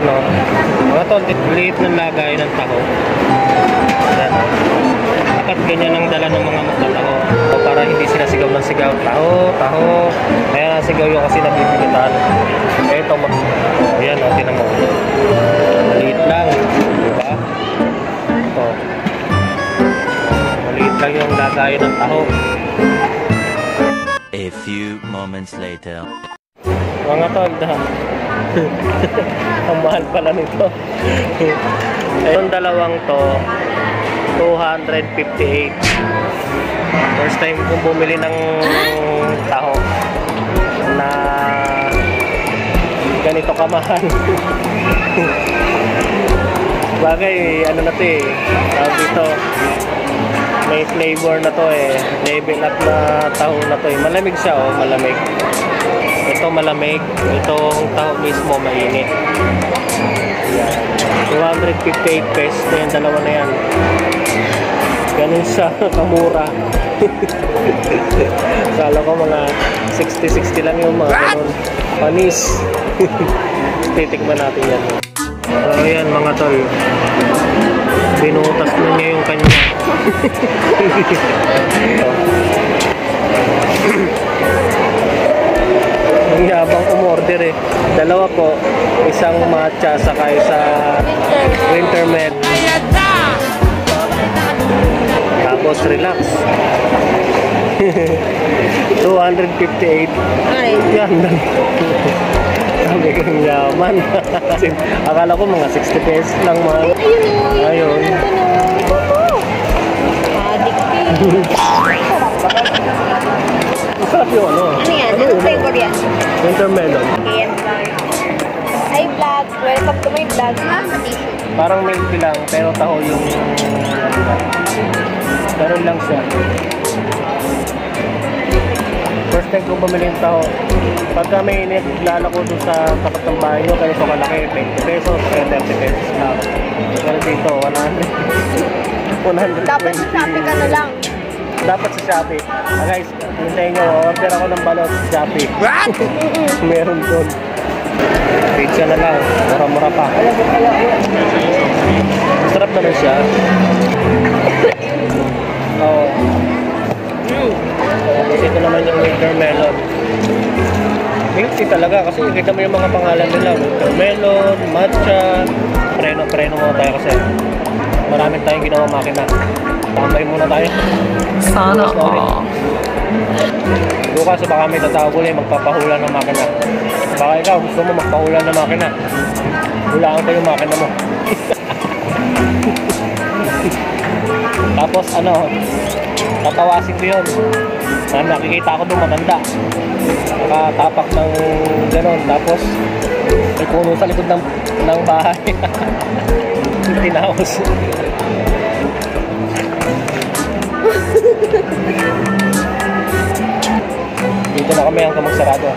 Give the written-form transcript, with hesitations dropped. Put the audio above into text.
No? Mga tol, liit ng lagay ng taho. Ayan. Dapat ganyan ang dala ng mga magtataho. O para hindi sila sigaw ng sigaw. Taho, taho. Kaya sigaw yung kasi nabibilitan. Ito, ayan o, tinan mo. Maliit lang. Diba? Ito. Maliit lang yung lagay ng taho. A few moments later. Mga tol, ang mahal pala nito. Yung dalawang to, 258. First time kong bumili ng taho na ganito kamahal. Bagay, ano na to eh, tawag dito, may flavor na to eh, level up na taho na to eh. Malamig siya oh, malamig. Ito malamig, itong taho mismo mainit. Yan. 258 pesos na yung dalawa na yan. Ganun siya kamura. Kala ko mga 60 lang yung mga ganun. Panis. Titikman natin yan. So yan mga tol. Binutas na niya yung kanya. Ang yabang umorder eh. Dalawa po, isang matcha saka isa winter med. Tapos relax. 258. Yan. Sabi kong yaman. Akala ko mga 60 pesos lang mga. Ayun. Masarap yung ano. Ano yan? Anong flavor yan? Winter melon. Again. Hi vlog. Welcome to my vlog. Parang milky lang pero taho yung ganun lang siya. First time kong bumili yung taho. Pagka may nilalala ko doon sa tapat ng bahay nyo, ganito kalaki, 20 pesos, 30 pesos lang. Pero dito, 100. Dapat sa Shopee ka na lang. Dapat sa Shopee. Guys, hintayin nyo, order ako ng balot sa Shopee. Meron doon. Pizza na lang, mura-mura pa. Sarap naman siya. Oo. Tapos ito naman yung winter melon. Milky talaga kasi kita mo yung mga pangalan nila. Winter melon, matcha. Preno muna tayo kasi maraming tayong ginawa makina. Tambay muna tayo. Sana all. Bukas baka may tatawag ulit magpapahula ng makina. Baka ikaw gusto mo magpahula ng makina. Hulaan ko yung makina mo. Tapos ano, tatawasin ko yun. Nakikita ko doon matanda. Nakatapak ng gano'n. Tapos may puno sa likod ng bahay. Tinawas. Dito na kami hanggang magsarado.